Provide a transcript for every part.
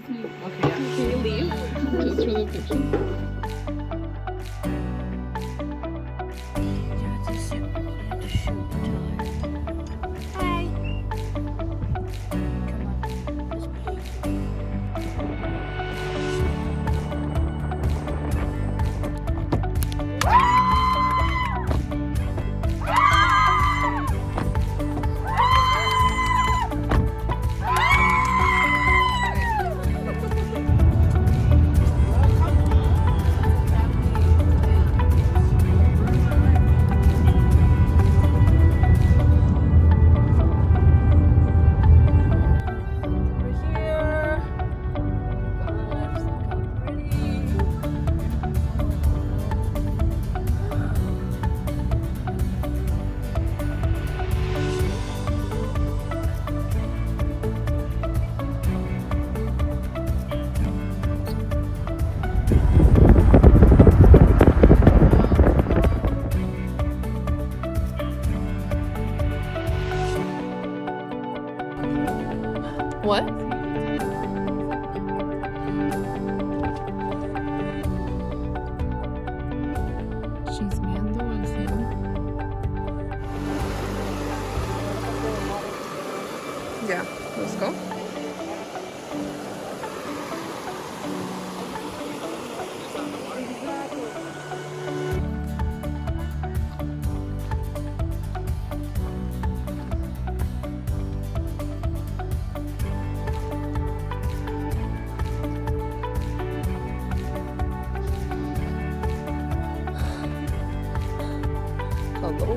Okay, yeah. Can you leave? Just for the picture. What? Chismeando al cielo. Yeah, let's go. Hello.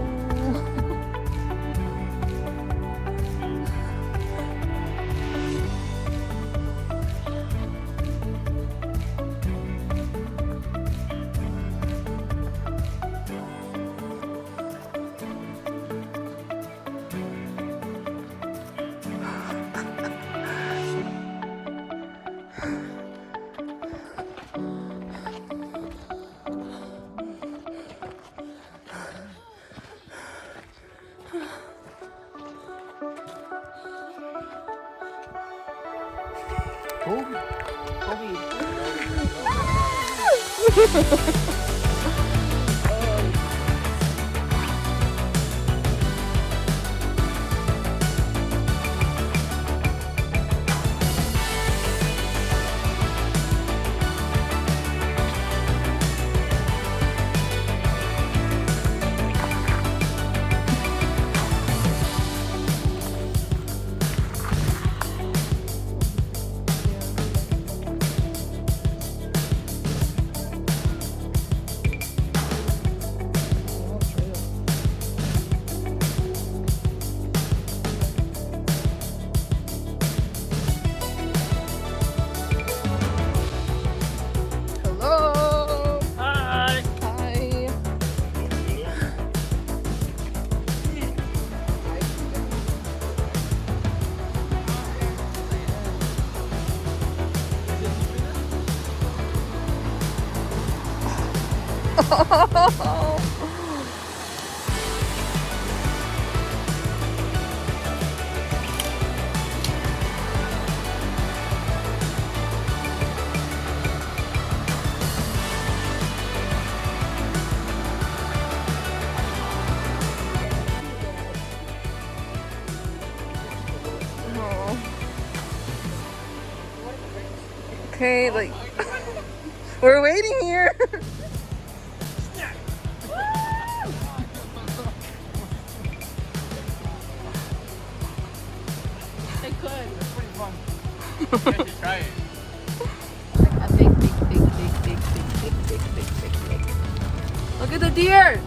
Okay, like we're waiting here. I could. It's pretty fun. You should try it. A big. Look at the deer.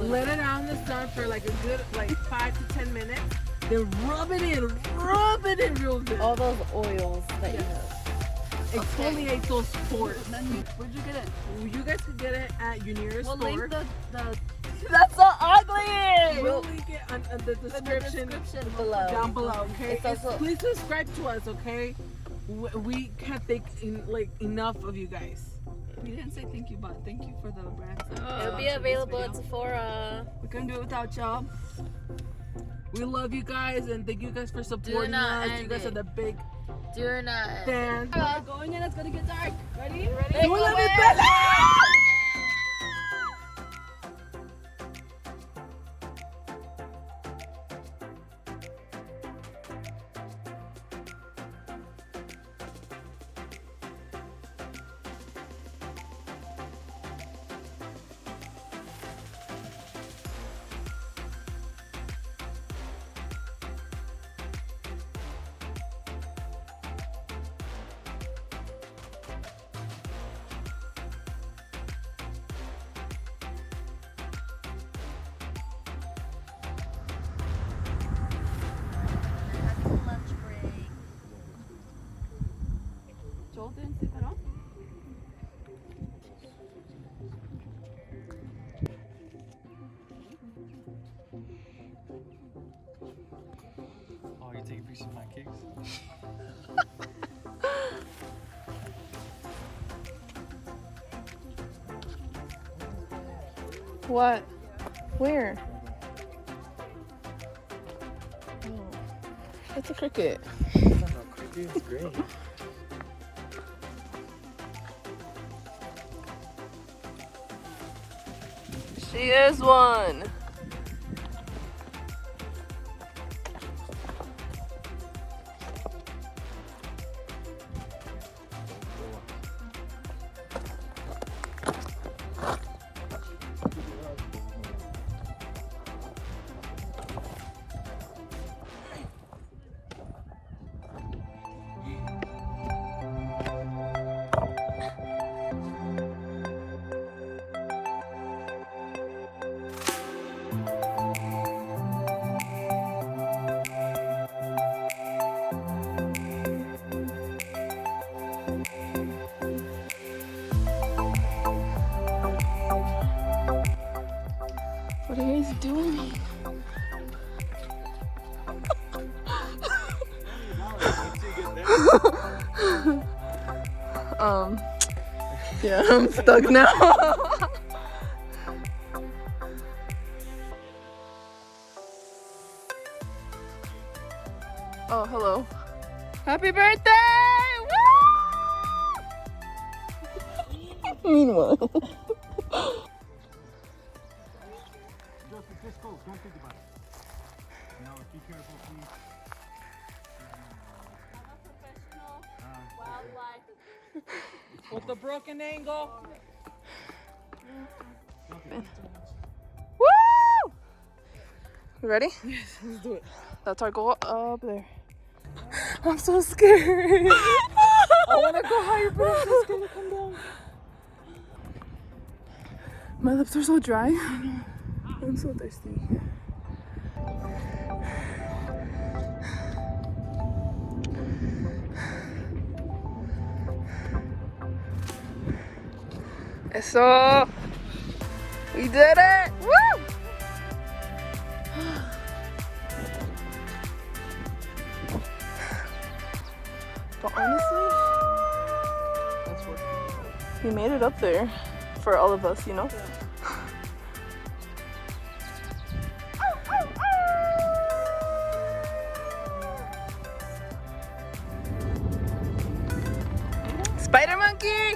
Let it out in the sun for like a good 5 to 10 minutes. Then rub it in real good. All those oils that you have. Exfoliate those pores. Where'd you get it? You guys can get it at your nearest We'll store. link the That's so ugly! We'll link it on the description below. down below, okay? It's also- Please subscribe to us, okay? We can't thank enough of you guys. We didn't say thank you, but thank you for the brand. It'll be available at Sephora. We couldn't do it without y'all. We love you guys and thank you guys for supporting us. You guys are the big Do not. fans. We're going in, it's gonna get dark. Ready? Ready? Do it better! Lunch break. Joel didn't sleep at all? Oh, you take a piece of my cakes? What? Where? Oh. It's a cricket. It's great. She is one. What are you guys doing? Yeah, I'm stuck now. Oh, hello. Happy birthday! Woo! Meanwhile. Just go. Don't think about it. No, be careful, please. With the broken angle. Woo! You ready? Yes, let's do it. That's our goal up there. I'm so scared. I want to go higher, but I'm just going to come down. My lips are so dry. I'm so thirsty. Eso! We did it! Woo! But honestly, That's worth it. we made it up there for all of us, you know? Spider monkey!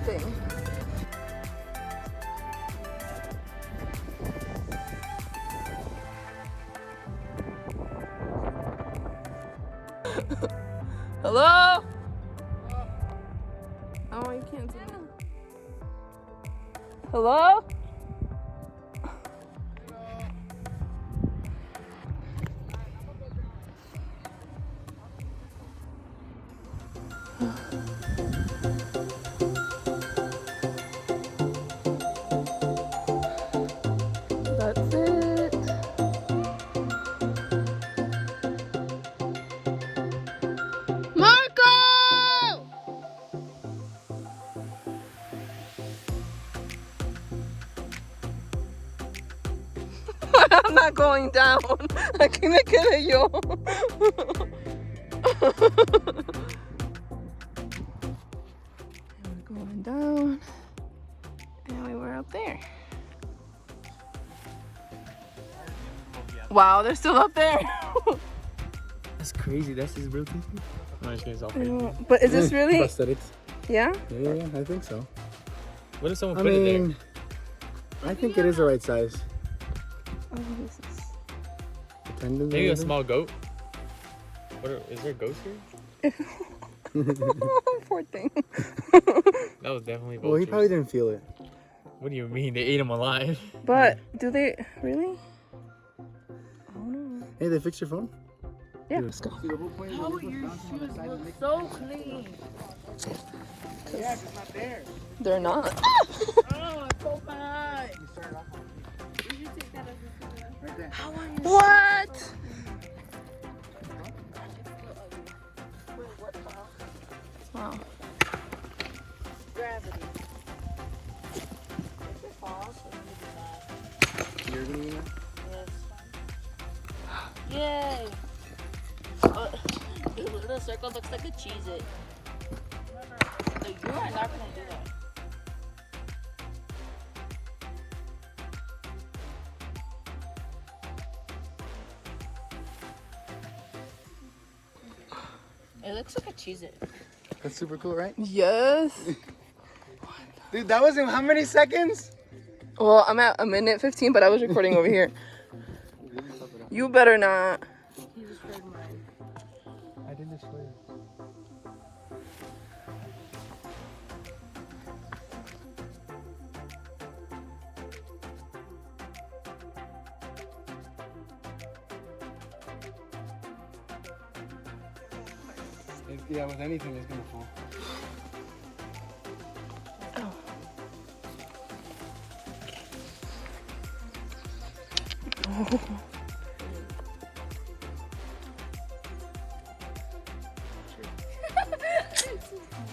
Thing. Hello? Oh, you can't see me. Hello? going down. Aquí me quedé yo. And we're going down. And we were up there. Wow, they're still up there. That's crazy. That's his real teeth. No, it's gonna all But is this really? prosthetics. Yeah? Yeah, I think so. What if someone I put it mean, I think it is the right size. Oh, this is... The tendons. there? Maybe a and small goat? Is there goats here? Poor thing. That was definitely vultures. Well, he probably didn't feel it. What do you mean? They ate him alive? But do they really? I don't know. Hey, they fixed your phone? Yeah, let's go. How your shoes look so clean? Yeah, it's not there. They're not. Oh, it's so bad. You started off on Did you take that as a right there. How are you? What? Wow. Gravity. You're gonna get that? Yay! The little circle looks like a Cheez-It. No, you are not gonna do that. It looks like a Cheez-It. That's super cool, right? Yes. Dude, that was in how many seconds? Well, I'm at 1:15, but I was recording over here. You better not. I didn't swear. Yeah, with anything, it's gonna fall.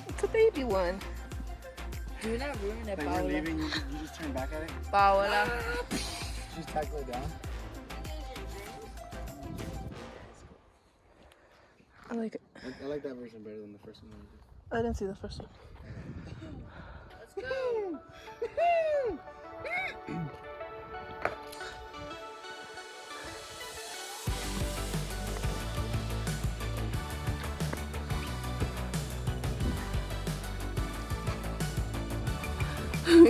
It's a baby one. Do not ruin it, Like you're Paola. leaving, you just turn back at it. Paola. Just tackle it down. I like it. I like that version better than the first one. I didn't see the first one. Let's go.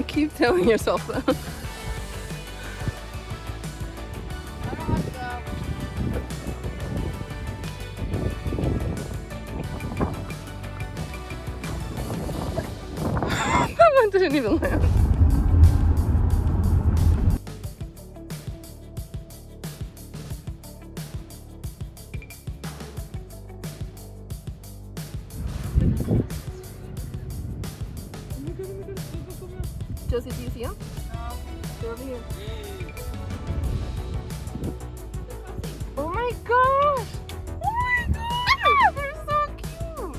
Keep telling yourself that. That one didn't even land. Josie, do you see him? No. They're over here. Oh my gosh! Oh my gosh! They're so cute!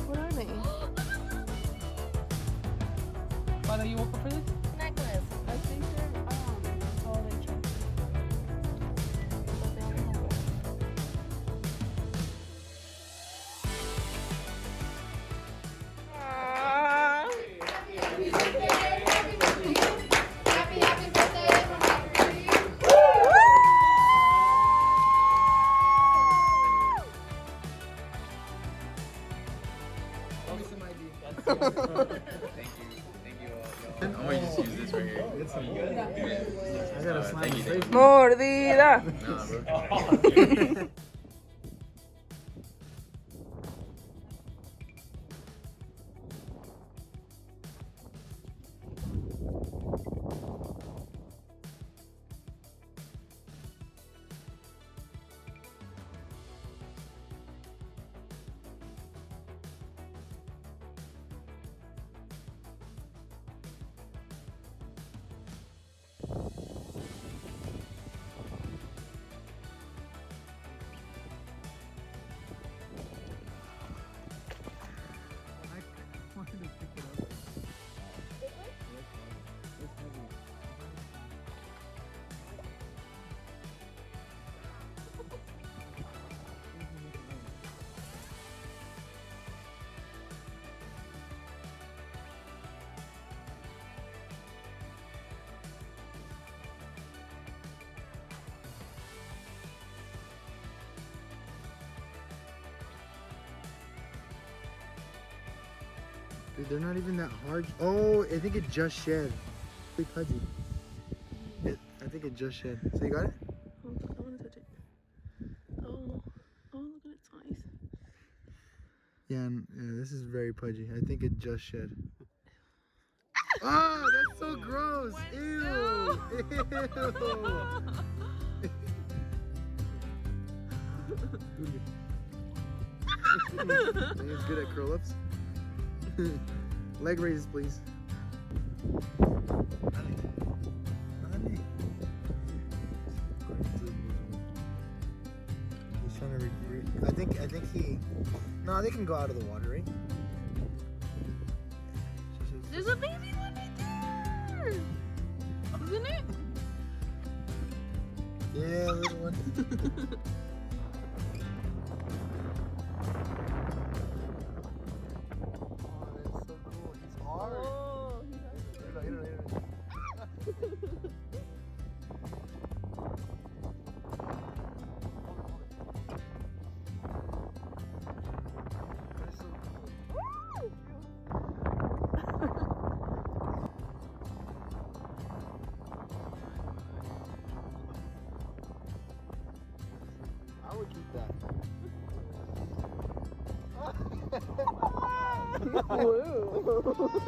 What are they? Father, you woke up for this? Necklace. I think they're oh, they tried. But they don't have it. I'm gonna just use this right here. I gotta slam his face. Mordida! Nah, bro. Dude, they're not even that hard. Oh, I think it just shed. Pretty pudgy. I think it just shed. So you got it? I want to touch it. Oh, look at its eyes. Yeah, this is very pudgy. I think it just shed. Oh, that's so gross. Ew. Ew. I think it's good at curl ups. Leg raises, please. He's trying to recruit. I think he. No, they can go out of the water, right? There's a baby one right there. Isn't it? Yeah, little one. Oh, that's so cool. He's hard. Oh, Hit it. That's so cool. I would keep that. Whoa.